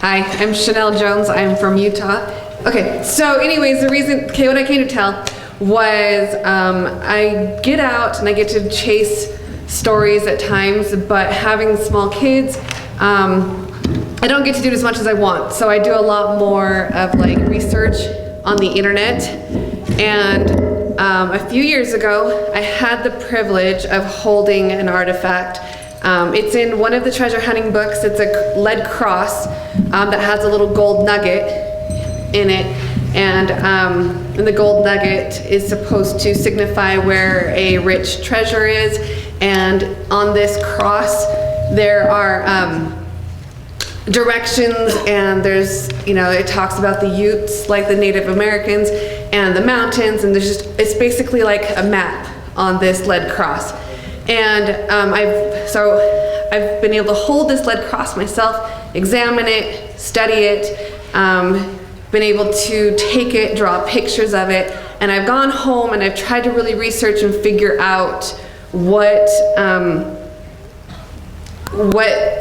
Hi, I'm Chanelle Jones. I'm from Utah. Okay, so anyways, what I came to tell was I get out and I get to chase stories at times, but having small kids, I don't get to do it as much as I want. So I do a lot more of like research on the internet. And a few years ago, I had the privilege of holding an artifact. It's in one of the treasure hunting books. It's a lead cross that has a little gold nugget in it. And the gold nugget is supposed to signify where a rich treasure is. And on this cross, there are directions, and there's, it talks about the Utes, like the Native Americans, and the mountains, and it's basically like a map on this lead cross. And I've been able to hold this lead cross myself, examine it, study it, been able to take it, draw pictures of it, and I've gone home and I've tried to really research and figure out what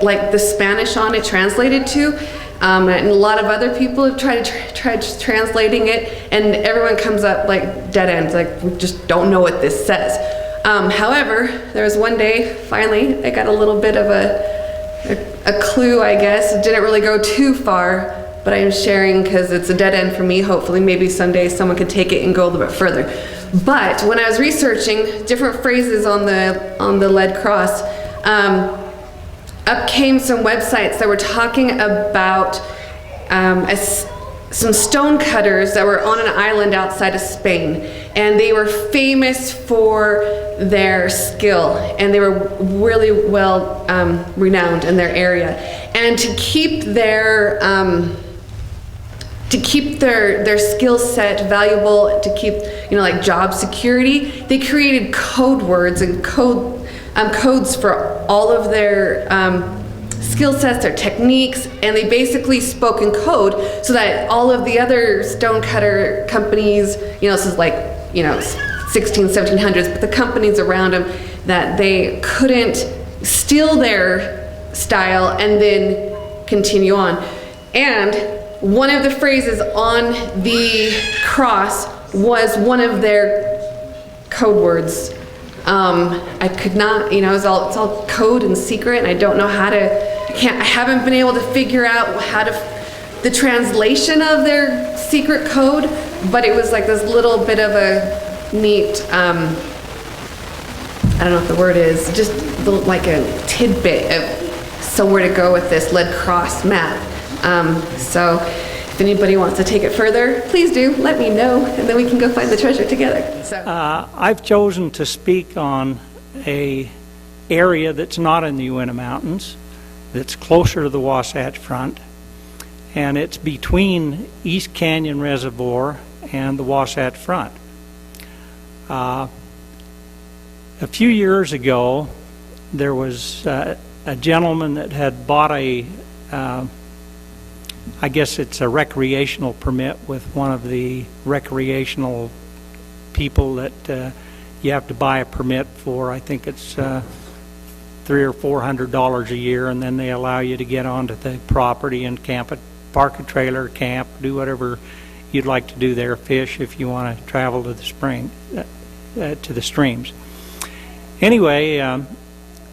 like the Spanish on it translated to, and a lot of other people have tried translating it, and everyone comes up like dead ends, like we just don't know what this says. However, there was one day, finally, I got a little bit of a clue, I guess. It didn't really go too far, but I am sharing because it's a dead end for me. Hopefully, maybe someday someone could take it and go a little bit further. But when I was researching different phrases on the lead cross, up came some websites that were talking about some stone cutters that were on an island outside of Spain, and they were famous for their skill, and they were really well renowned in their area. And to keep their skill set valuable, to keep like job security, they created code words and codes for all of their skill sets, their techniques, and they basically spoke in code so that all of the other stonecutter companies, this is like 1700s, but the companies around them, that they couldn't steal their style and then continue on. And one of the phrases on the cross was one of their code words. I could not, it's all code and secret, and I don't know I haven't been able to figure out the translation of their secret code, but it was like this little bit of a neat, I don't know what the word is, just like a tidbit of somewhere to go with this lead cross map. So if anybody wants to take it further, please do, let me know, and then we can go find the treasure together. So I've chosen to speak on a area that's not in the Uinta Mountains, that's closer to the Wasatch Front, and it's between East Canyon Reservoir and the Wasatch Front. A few years ago, there was a gentleman that had bought I guess it's a recreational permit with one of the recreational people that you have to buy a permit for. I think it's $300 or $400 a year, and then they allow you to get onto the property and camp it, park a trailer, camp, do whatever you'd like to do there, fish if you want to travel to the streams. Anyway,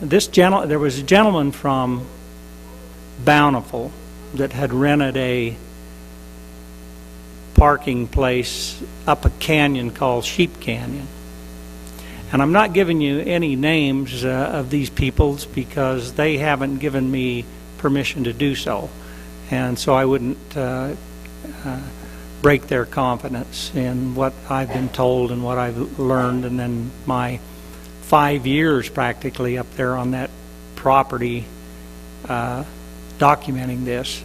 there was a gentleman from Bountiful that had rented a parking place up a canyon called Sheep Canyon. And I'm not giving you any names of these peoples because they haven't given me permission to do so. And so I wouldn't break their confidence in what I've been told and what I've learned, and then my 5 years practically up there on that property documenting this.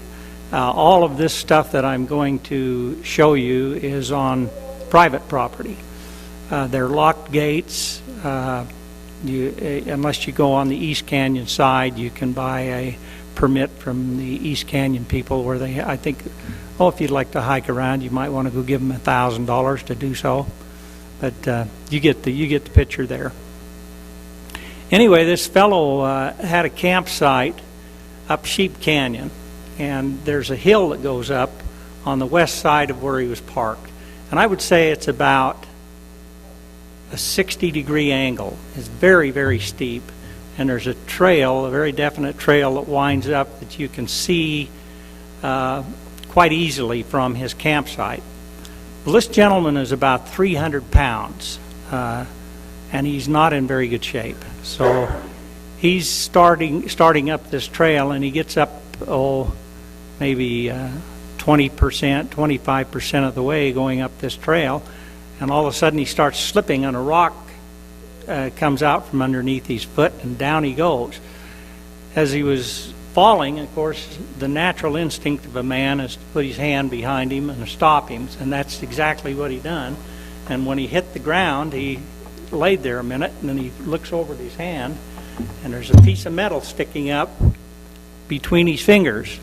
All of this stuff that I'm going to show you is on private property. They're locked gates. Unless you go on the East Canyon side, you can buy a permit from the East Canyon people where they, I think, if you'd like to hike around, you might want to go give them $1,000 to do so. But you get the picture there. Anyway, this fellow had a campsite up Sheep Canyon, and there's a hill that goes up on the west side of where he was parked. And I would say it's about a 60-degree angle. It's very, very steep. And there's a trail, a very definite trail that winds up that you can see quite easily from his campsite. Well, this gentleman is about 300 pounds, and he's not in very good shape. So he's starting up this trail, and he gets up, maybe 20%, 25% of the way going up this trail, and all of a sudden he starts slipping, and a rock comes out from underneath his foot, and down he goes. As he was falling, of course, the natural instinct of a man is to put his hand behind him and stop him, and that's exactly what he done. And when he hit the ground, he laid there a minute, and then he looks over at his hand, and there's a piece of metal sticking up between his fingers.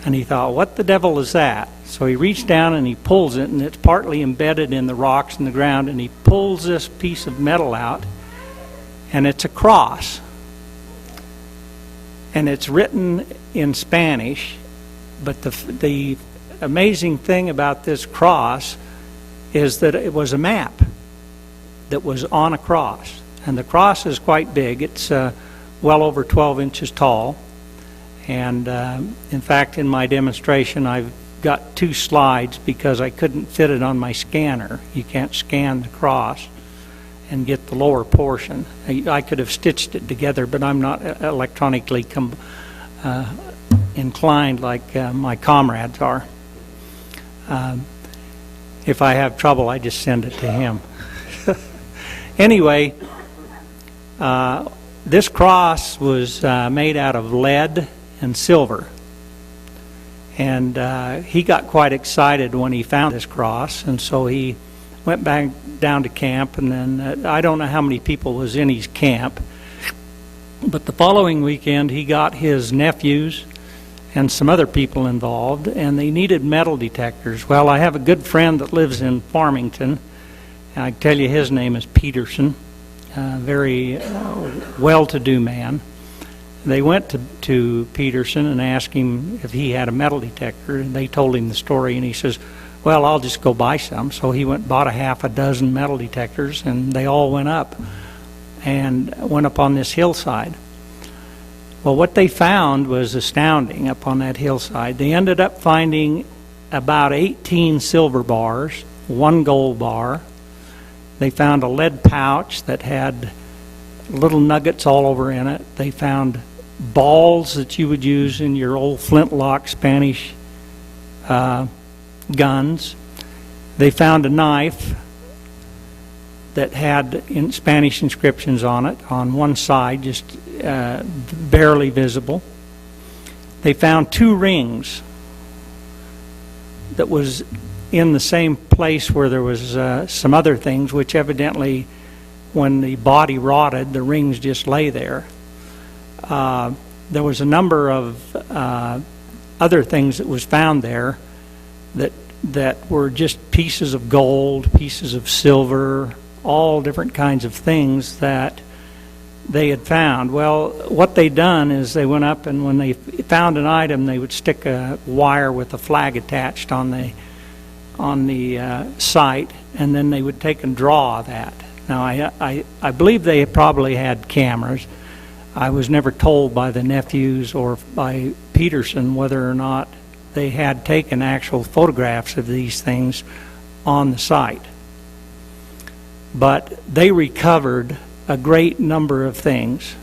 And he thought, what the devil is that? So he reached down and he pulls it, and it's partly embedded in the rocks in the ground, and he pulls this piece of metal out, and it's a cross. And it's written in Spanish, but the amazing thing about this cross is that it was a map that was on a cross. And the cross is quite big. It's well over 12 inches tall. And in fact, in my demonstration, I've got 2 slides because I couldn't fit it on my scanner. You can't scan the cross and get the lower portion. I could have stitched it together, but I'm not electronically inclined like my comrades are. If I have trouble, I just send it to him. Anyway, this cross was made out of lead and silver. And he got quite excited when he found this cross, and so he went back down to camp, and then I don't know how many people was in his camp, but the following weekend he got his nephews and some other people involved, and they needed metal detectors. Well, I have a good friend that lives in Farmington, and I can tell you his name is Peterson, very well-to-do man. They went to Peterson and asked him if he had a metal detector, and they told him the story, and he says, well, I'll just go buy some. So he went and bought a half a dozen metal detectors, and they all went up on this hillside. Well, what they found was astounding up on that hillside. They ended up finding about 18 silver bars, 1 gold bar. They found a lead pouch that had little nuggets all over in it. They found balls that you would use in your old flintlock Spanish guns. They found a knife that had Spanish inscriptions on it on one side, just barely visible. They found 2 rings that was in the same place where there was some other things, which evidently when the body rotted, the rings just lay there. There was a number of other things that was found there that were just pieces of gold, pieces of silver, all different kinds of things that they had found. Well, what they'd done is they went up, and when they found an item, they would stick a wire with a flag attached on the site, and then they would take and draw that. Now, I believe they probably had cameras. I was never told by the nephews or by Peterson whether or not they had taken actual photographs of these things on the site. But they recovered a great number of things.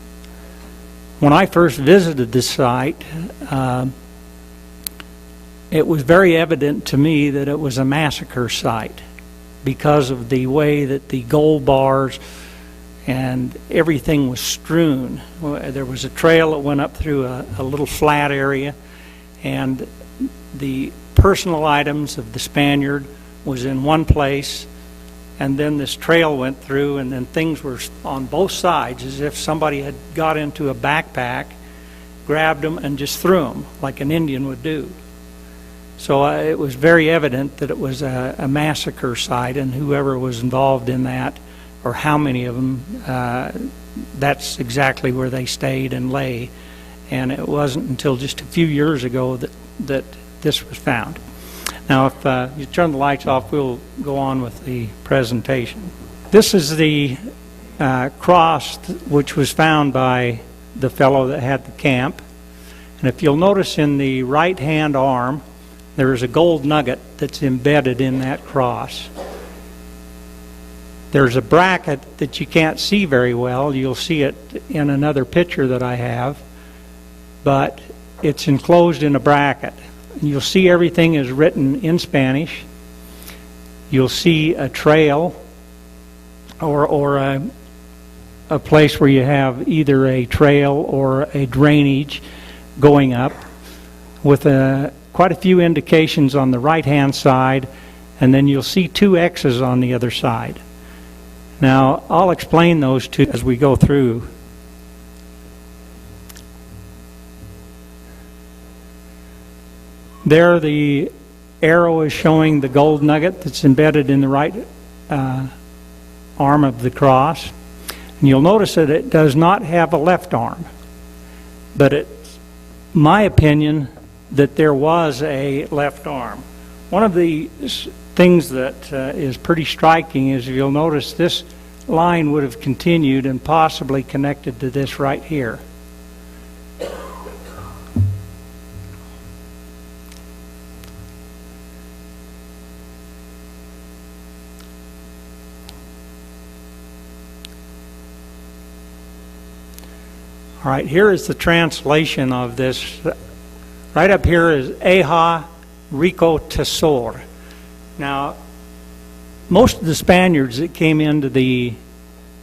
When I first visited the site, it was very evident to me that it was a massacre site because of the way that the gold bars and everything was strewn. There was a trail that went up through a little flat area, and the personal items of the Spaniard was in one place, and then this trail went through, and then things were on both sides as if somebody had got into a backpack, grabbed them, and just threw them like an Indian would do. So it was very evident that it was a massacre site, and whoever was involved in that, or how many of them, that's exactly where they stayed and lay. and it wasn't until just a few years ago that this was found. Now, if you turn the lights off, we'll go on with the presentation. This is the cross which was found by the fellow that had the camp. And if you'll notice in the right-hand arm, there is a gold nugget that's embedded in that cross. There's a bracket that you can't see very well. You'll see it in another picture that I have, but it's enclosed in a bracket. You'll see everything is written in Spanish. You'll see a trail or a place where you have either a trail or a drainage going up with quite a few indications on the right-hand side, and then you'll see 2 X's on the other side. Now, I'll explain those two as we go through. There, the arrow is showing the gold nugget that's embedded in the right arm of the cross. And you'll notice that it does not have a left arm. But it's my opinion that there was a left arm. One of the things that is pretty striking is you'll notice this line would have continued and possibly connected to this right here. All right, here is the translation of this. Right up here is Eja Rico Tesor. Now, most of the Spaniards that came into the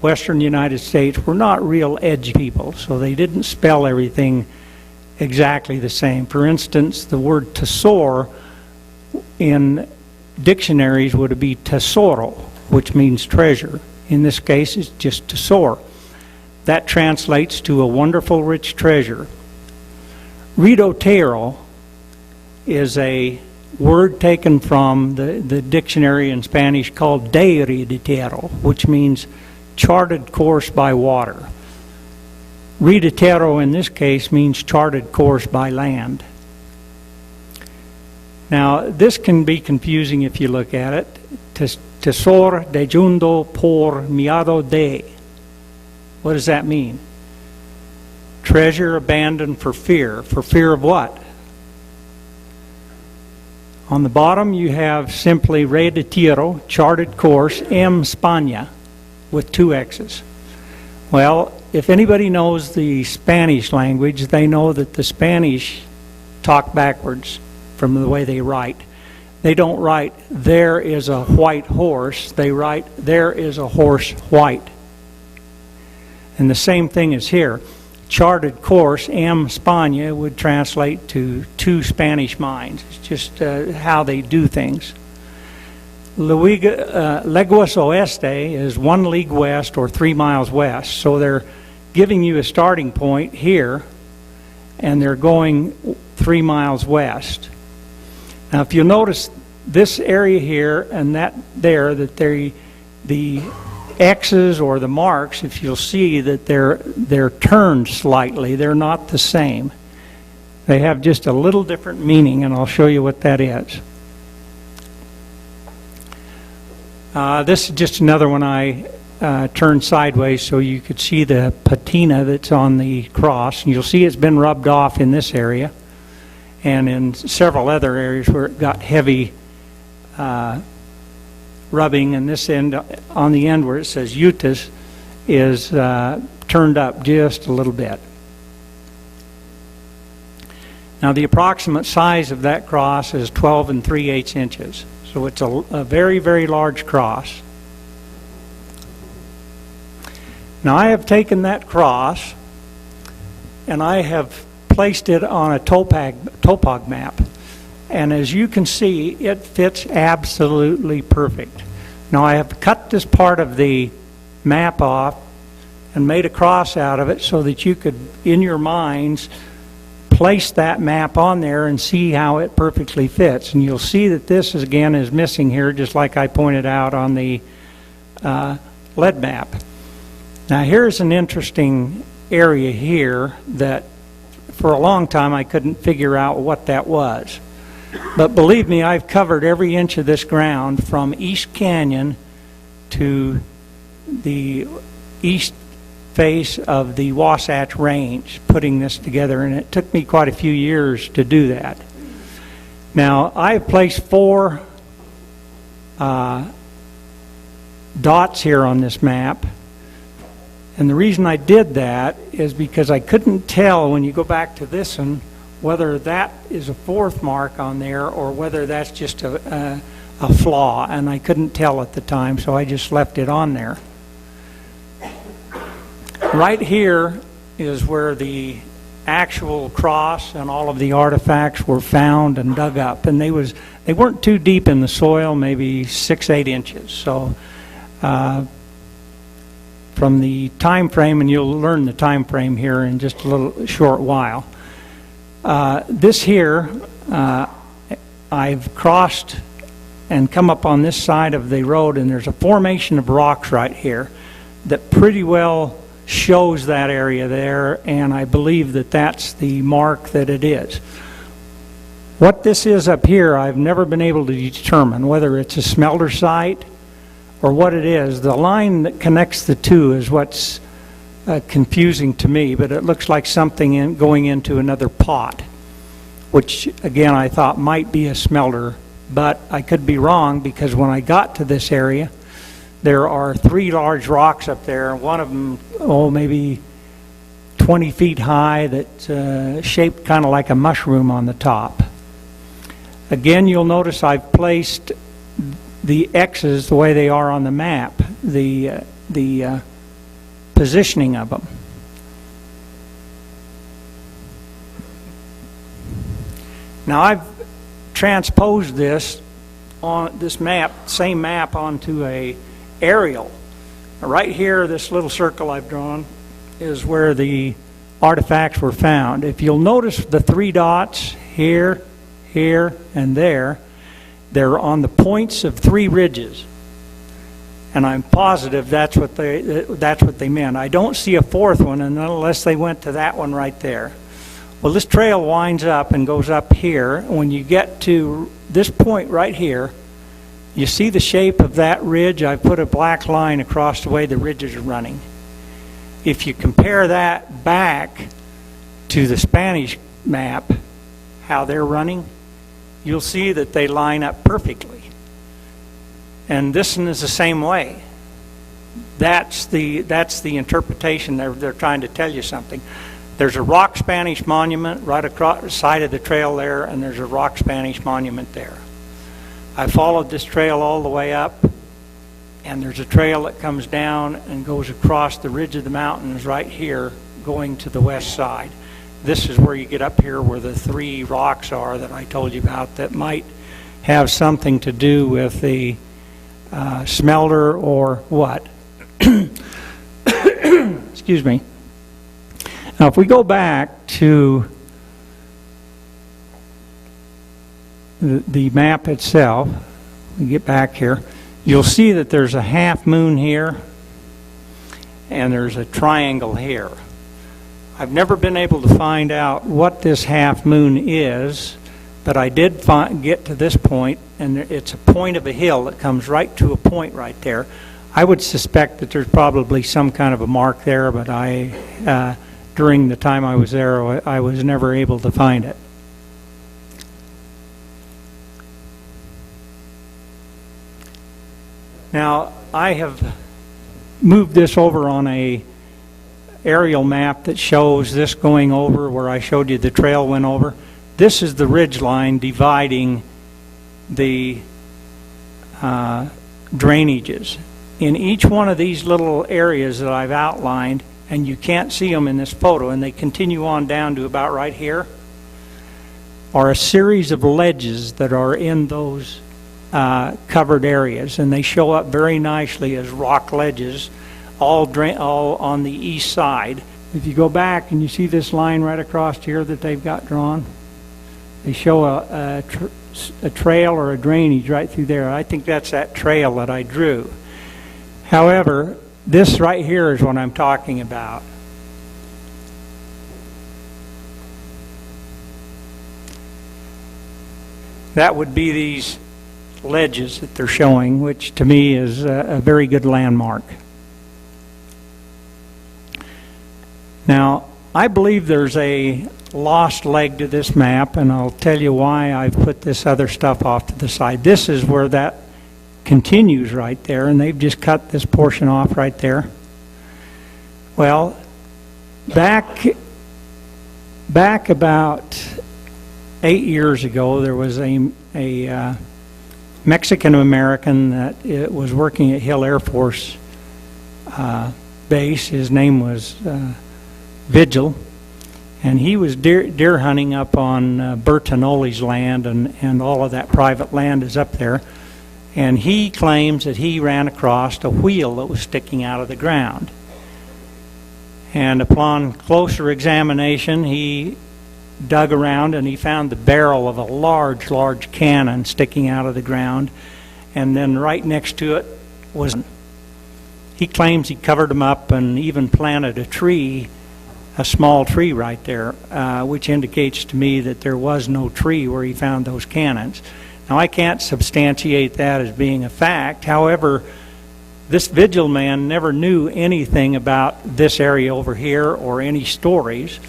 western United States were not real edgy people, so they didn't spell everything exactly the same. For instance, the word tesor in dictionaries would be tesoro, which means treasure. In this case, it's just tesor. That translates to a wonderful, rich treasure. Redotero is a word taken from the dictionary in Spanish called derreditero, which means charted course by water. Redotero in this case means charted course by land. Now, this can be confusing if you look at it. Tesor de jundo por miedo de. What does that mean? Treasure abandoned for fear. For fear of what? On the bottom you have simply reditero, charted course, en España, with 2 X's. Well, if anybody knows the Spanish language, they know that the Spanish talk backwards from the way they write. They don't write, there is a white horse. They write, there is a horse white. And the same thing is here. Charted course, en España, would translate to 2 Spanish minds. It's just how they do things. Leguas oeste is 1 league west or 3 miles west. So they're giving you a starting point here, and they're going 3 miles west. Now, if you notice this area here and that there, that the X's or the marks, if you'll see that they're turned slightly, they're not the same. They have just a little different meaning, and I'll show you what that is. This is just another one I turned sideways so you could see the patina that's on the cross. And you'll see it's been rubbed off in this area and in several other areas where it got heavy rubbing, and this end, on the end where it says Utas, is turned up just a little bit. Now, the approximate size of that cross is 12 3/8 inches. So it's a very, very large cross. Now, I have taken that cross and I have placed it on a topog map. And as you can see, it fits absolutely perfect. Now, I have cut this part of the map off and made a cross out of it so that you could, in your minds, place that map on there and see how it perfectly fits. And you'll see that this, again, is missing here, just like I pointed out on the lead map. Now, here's an interesting area here that for a long time, I couldn't figure out what that was. But believe me, I've covered every inch of this ground from East Canyon to the east face of the Wasatch Range, putting this together, and it took me quite a few years to do that. Now, I've placed 4 dots here on this map, and the reason I did that is because I couldn't tell when you go back to this one whether that is a 4th mark on there or whether that's just a flaw, and I couldn't tell at the time, so I just left it on there. Right here is where the actual cross and all of the artifacts were found and dug up, and they weren't too deep in the soil, maybe 6-8 inches. So from the time frame, and you'll learn the time frame here in just a little short while. This here, I've crossed and come up on this side of the road, and there's a formation of rocks right here that pretty well shows that area there, and I believe that that's the mark that it is. What this is up here, I've never been able to determine whether it's a smelter site or what it is. The line that connects the two is what's confusing to me, but it looks like something going into another pot, which again I thought might be a smelter, but I could be wrong, because when I got to this area, there are 3 large rocks up there, one of them, maybe 20 feet high, that's shaped kind of like a mushroom on the top. Again, you'll notice I've placed the X's the way they are on the map, the positioning of them. Now I've transposed this on this map, same map, onto a aerial. Right here, this little circle I've drawn is where the artifacts were found. If you'll notice the 3 dots here, here, and there, they're on the points of 3 ridges, and I'm positive that's what they meant. I don't see a 4th one, and unless they went to that one right there. Well, this trail winds up and goes up here. When you get to this point right here, you see the shape of that ridge? I put a black line across the way the ridges are running. If you compare that back to the Spanish map, how they're running, you'll see that they line up perfectly. And this one is the same way. That's the interpretation. They're trying to tell you something. There's a rock Spanish monument right across the side of the trail there, and there's a rock Spanish monument there. I followed this trail all the way up, and there's a trail that comes down and goes across the ridge of the mountains right here, going to the west side. This is where you get up here where the 3 rocks are that I told you about that might have something to do with the smelter or what. Excuse me. Now, if we go back to the map itself, we get back here, you'll see that there's a half moon here and there's a triangle here. I've never been able to find out what this half moon is, but I did get to this point, and it's a point of a hill that comes right to a point right there. I would suspect that there's probably some kind of a mark there, but during the time I was there, I was never able to find it. Now, I have moved this over on a aerial map that shows this going over where I showed you the trail went over. This is the ridge line dividing the drainages. In each one of these little areas that I've outlined, and you can't see them in this photo, and they continue on down to about right here, are a series of ledges that are in those covered areas, and they show up very nicely as rock ledges, all on the east side. If you go back and you see this line right across here that they've got drawn, they show a trail or a drainage right through there. I think that's that trail that I drew. However, this right here is what I'm talking about. That would be these ledges that they're showing, which to me is a very good landmark. Now, I believe there's a lost leg to this map, and I'll tell you why I've put this other stuff off to the side. This is where that continues right there, and they've just cut this portion off right there. Well, back about 8 years ago, there was a Mexican-American that was working at Hill Air Force Base. His name was Vigil, and he was deer hunting up on Bertinoli's land, and all of that private land is up there. And he claims that he ran across a wheel that was sticking out of the ground. And upon closer examination, he dug around and he found the barrel of a large cannon sticking out of the ground, and then right next to it was, he claims he covered them up and even planted a small tree right there, which indicates to me that there was no tree where he found those cannons. Now, I can't substantiate that as being a fact. However, this Vigil man never knew anything about this area over here or any stories.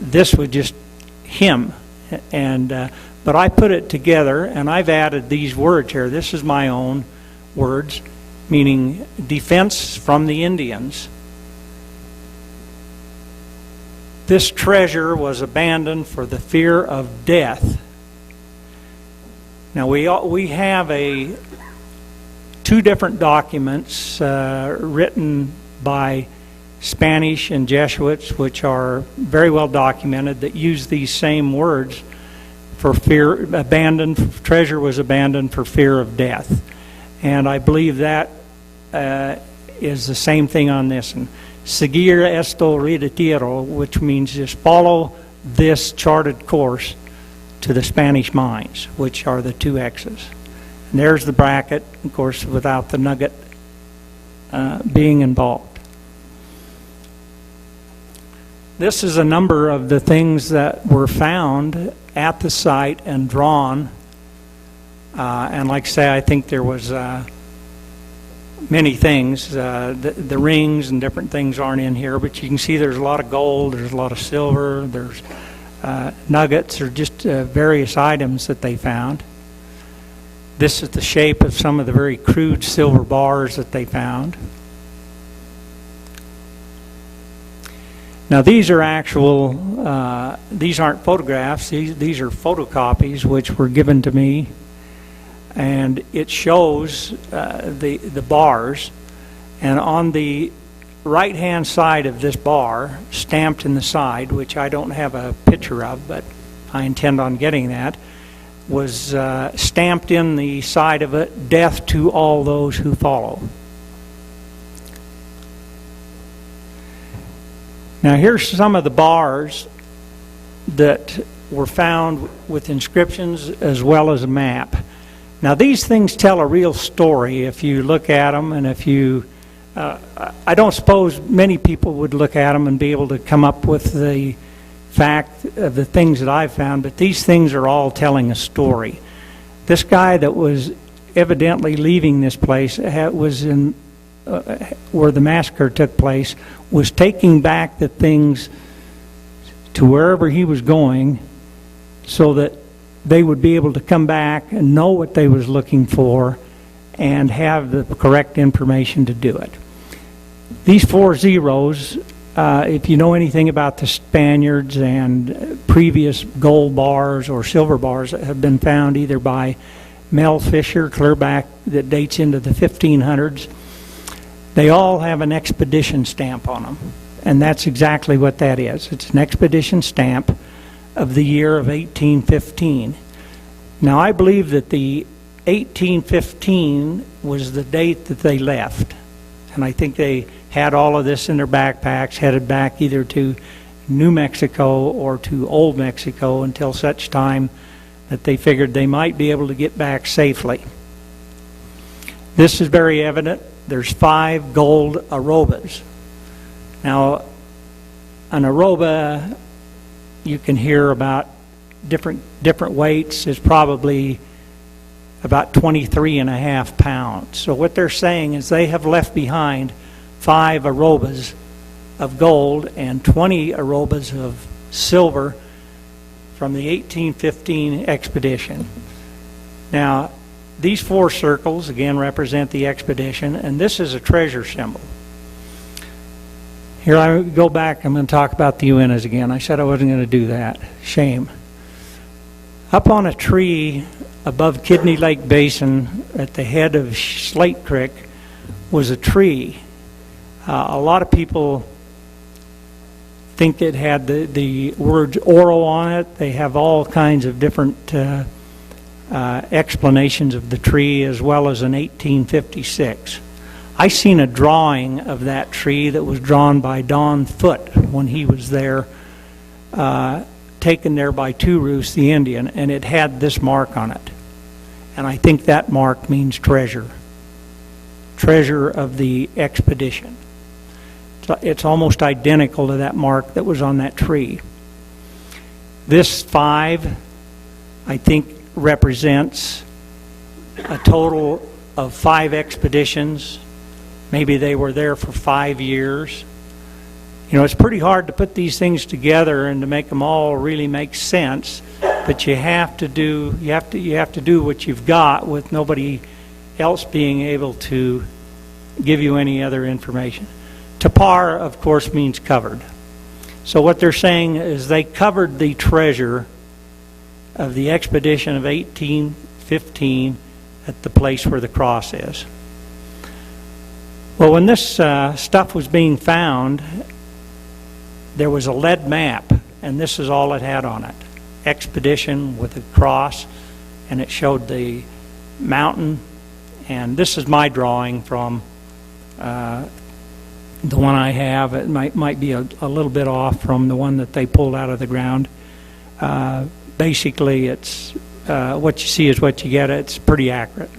This was just him. But I put it together, and I've added these words here. This is my own words, meaning defense from the Indians. This treasure was abandoned for the fear of death. Now, we have two different documents written by Spanish and Jesuits, which are very well documented, that use these same words for fear, treasure was abandoned for fear of death. And I believe that is the same thing on this one. Seguir esto retiro, which means just follow this charted course to the Spanish mines, which are the two X's. And there's the bracket, of course, without the nugget being involved. This is a number of the things that were found at the site and drawn. And like I say, I think there was many things. The rings and different things aren't in here, but you can see there's a lot of gold, there's a lot of silver, there's nuggets, or just various items that they found. This is the shape of some of the very crude silver bars that they found. Now, these are actual, these aren't photographs, these are photocopies which were given to me, and it shows the bars, and on the right-hand side of this bar, stamped in the side, which I don't have a picture of, but I intend on getting that, was stamped in the side of it, "Death to all those who follow." Now, here's some of the bars that were found with inscriptions as well as a map. Now, these things tell a real story if you look at them, and if you I don't suppose many people would look at them and be able to come up with the fact of the things that I've found, but these things are all telling a story. This guy that was evidently leaving this place was in where the massacre took place, was taking back the things to wherever he was going so that they would be able to come back and know what they was looking for and have the correct information to do it. These 4 zeros, if you know anything about the Spaniards and previous gold bars or silver bars that have been found either by Mel Fisher, clear back that dates into the 1500s, they all have an expedition stamp on them. And that's exactly what that is. It's an expedition stamp of the year of 1815. Now, I believe that the 1815 was the date that they left. And I think they had all of this in their backpacks, headed back either to New Mexico or to Old Mexico until such time that they figured they might be able to get back safely. This is very evident. There's 5 gold arrobas. Now, an arroba, you can hear about different weights, is probably about 23.5 pounds. So what they're saying is they have left behind 5 arrobas of gold and 20 arrobas of silver from the 1815 expedition. Now, these 4 circles, again, represent the expedition, and this is a treasure symbol. Here I go back, I'm going to talk about the Uintas again. I said I wasn't going to do that. Shame. Up on a tree above Kidney Lake Basin at the head of Slate Creek was a tree. A lot of people think it had the words Oro on it. They have all kinds of different explanations of the tree, as well as in 1856. I seen a drawing of that tree that was drawn by Don Foote when he was there, taken there by Touroos the Indian, and it had this mark on it. And I think that mark means treasure. Treasure of the expedition. So it's almost identical to that mark that was on that tree. This 5, I think, represents a total of 5 expeditions. Maybe they were there for 5 years. You know, it's pretty hard to put these things together and to make them all really make sense, but you have to do what you've got, with nobody else being able to give you any other information. Tapar, of course, means covered. So what they're saying is they covered the treasure of the expedition of 1815 at the place where the cross is. Well, when this stuff was being found, there was a lead map, and this is all it had on it. Expedition with a cross, and it showed the mountain. And this is my drawing from the one I have. It might be a little bit off from the one that they pulled out of the ground. Basically, it's what you see is what you get. It's pretty accurate.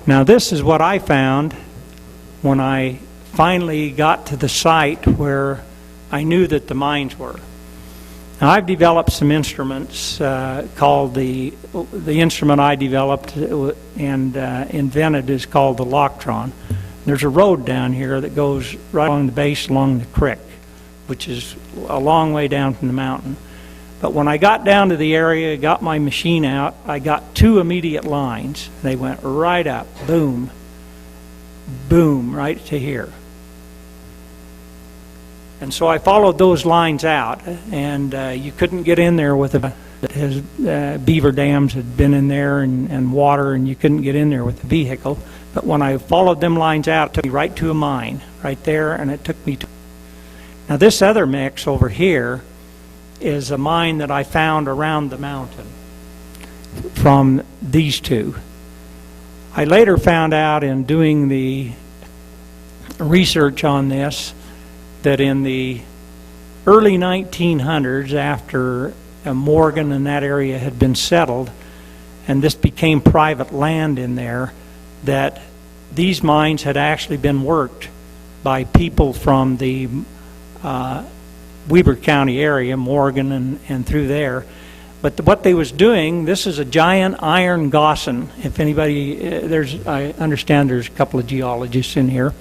Now, this is what I found when I finally got to the site where I knew that the mines were. Now, I've developed some instruments called the instrument I developed and invented is called the Loctron. There's a road down here that goes right along the base along the creek, which is a long way down from the mountain. But when I got down to the area, got my machine out, I got 2 immediate lines. They went right up, boom, boom, right to here. And so I followed those lines out, and you couldn't get in there with his beaver dams had been in there and water, and you couldn't get in there with the vehicle. But when I followed them lines out, it took me right to a mine, right there, and it took me to... Now this other mix over here is a mine that I found around the mountain from these 2. I later found out in doing the research on this that in the early 1900s, after Morgan and that area had been settled, and this became private land in there, that these mines had actually been worked by people from the Weber County area, Morgan and through there. But what they was doing, this is a giant iron gossan. If anybody, I understand there's a couple of geologists in here,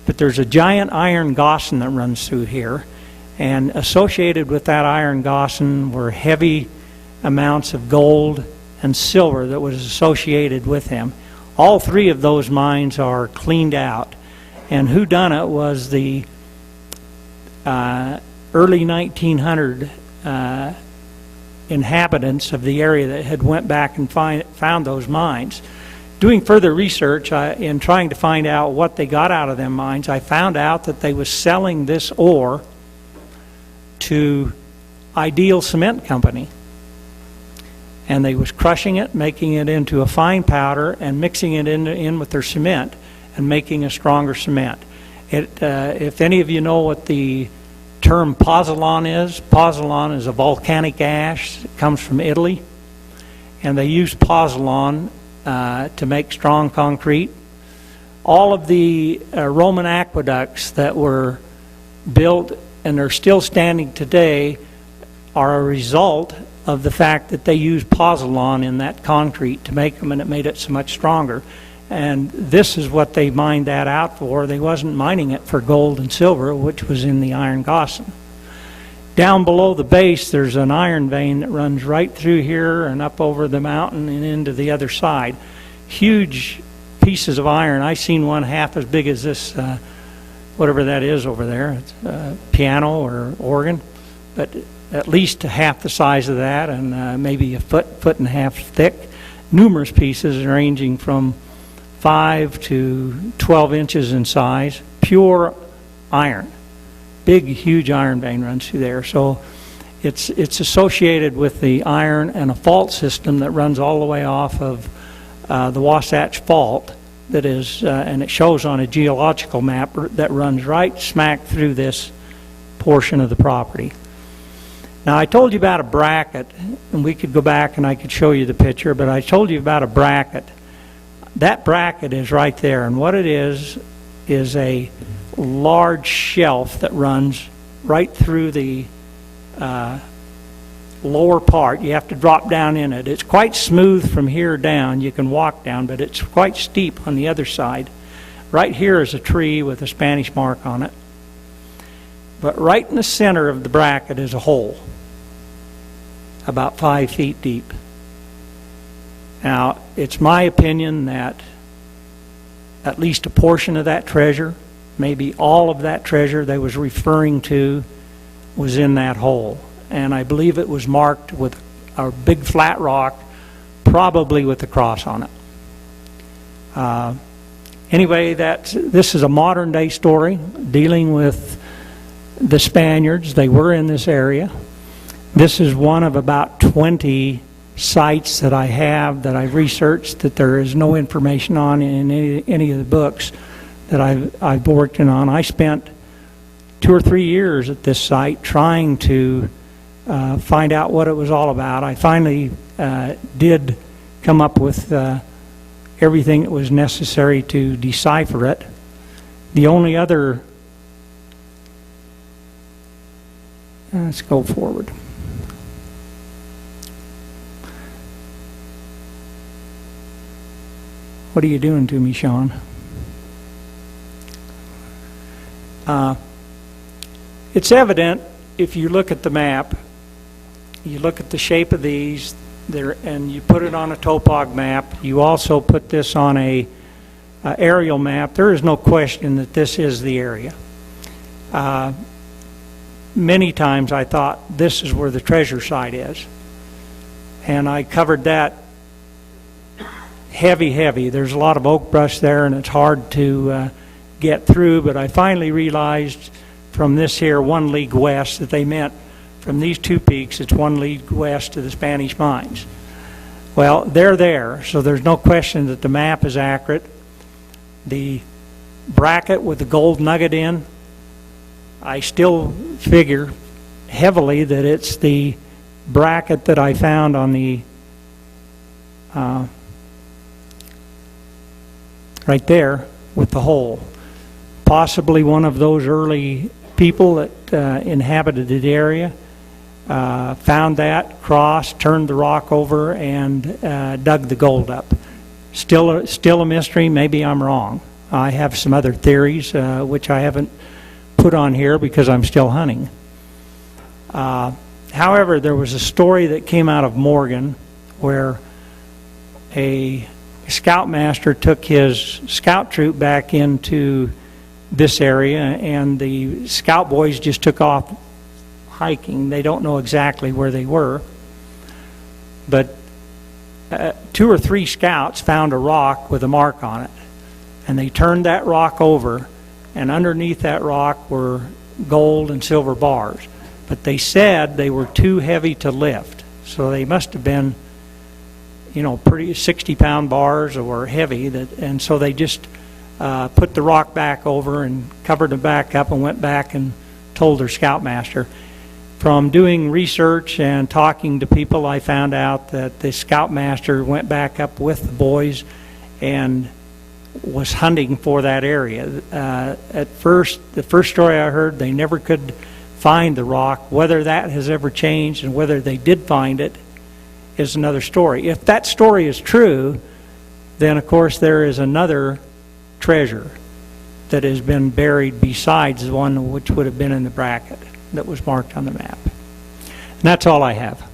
but there's a giant iron gossan that runs through here, and associated with that iron gossan were heavy amounts of gold and silver that was associated with them. All 3 of those mines are cleaned out, and who done it was the early 1900 inhabitants of the area that had went back and found those mines. Doing further research in trying to find out what they got out of them mines, I found out that they was selling this ore to Ideal Cement Company. And they was crushing it, making it into a fine powder, and mixing it in with their cement and making a stronger cement. If any of you know what the term pozzolan is a volcanic ash that comes from Italy, and they use pozzolan to make strong concrete. All of the Roman aqueducts that were built and are still standing today are a result of the fact that they used pozzolan in that concrete to make them, and it made it so much stronger. And this is what they mined that out for. They wasn't mining it for gold and silver, which was in the iron gossan. Down below the base, there's an iron vein that runs right through here and up over the mountain and into the other side. Huge pieces of iron. I seen one half as big as this, whatever that is over there. It's a piano or organ, but at least half the size of that, and maybe a foot and a half thick. Numerous pieces ranging from 5 to 12 inches in size. Pure iron. Big, huge iron vein runs through there. So it's associated with the iron and a fault system that runs all the way off of the Wasatch Fault. That is, and it shows on a geological map that runs right smack through this portion of the property. Now, I told you about a bracket, and we could go back and I could show you the picture, but I told you about a bracket. That bracket is right there, and what it is a large shelf that runs right through the lower part. You have to drop down in it. It's quite smooth from here down. You can walk down, but it's quite steep on the other side. Right here is a tree with a Spanish mark on it. But right in the center of the bracket is a hole, about 5 feet deep. Now, it's my opinion that at least a portion of that treasure, maybe all of that treasure they was referring to, was in that hole. And I believe it was marked with a big flat rock, probably with a cross on it. Anyway, this is a modern day story dealing with the Spaniards. They were in this area. This is one of about 20 sites that I have that I've researched that there is no information on in any of the books that I've worked on. I spent 2 or 3 years at this site trying to find out what it was all about. I finally did come up with everything that was necessary to decipher it. The only other... let's go forward. What are you doing to me, Sean? It's evident if you look at the map, you look at the shape of these, and you put it on a topog map. You also put this on a aerial map. There is no question that this is the area. Many times I thought this is where the treasure site is, and I covered that heavy. There's a lot of oak brush there, and it's hard to get through, but I finally realized from this here 1 league west that they meant from these 2 peaks, it's 1 league west to the Spanish mines. Well, they're there, so there's no question that the map is accurate. The bracket with the gold nugget in, I still figure heavily that it's the bracket that I found on the right there with the hole. Possibly one of those early people that inhabited the area found that, crossed, turned the rock over, and dug the gold up. Still a mystery. Maybe I'm wrong. I have some other theories which I haven't put on here because I'm still hunting. However, there was a story that came out of Morgan where a scoutmaster took his scout troop back into this area, and the scout boys just took off hiking. They don't know exactly where they were, but 2 or 3 scouts found a rock with a mark on it, and they turned that rock over, and underneath that rock were gold and silver bars, but they said they were too heavy to lift, so they must have been, you know, pretty 60-pound bars or heavy, and so they just put the rock back over and covered it back up and went back and told their scoutmaster. From doing research and talking to people, I found out that the scoutmaster went back up with the boys and was hunting for that area. At first, the first story I heard, they never could find the rock. Whether that has ever changed and whether they did find it is another story. If that story is true, then of course there is another treasure that has been buried besides the one which would have been in the bracket that was marked on the map. And that's all I have.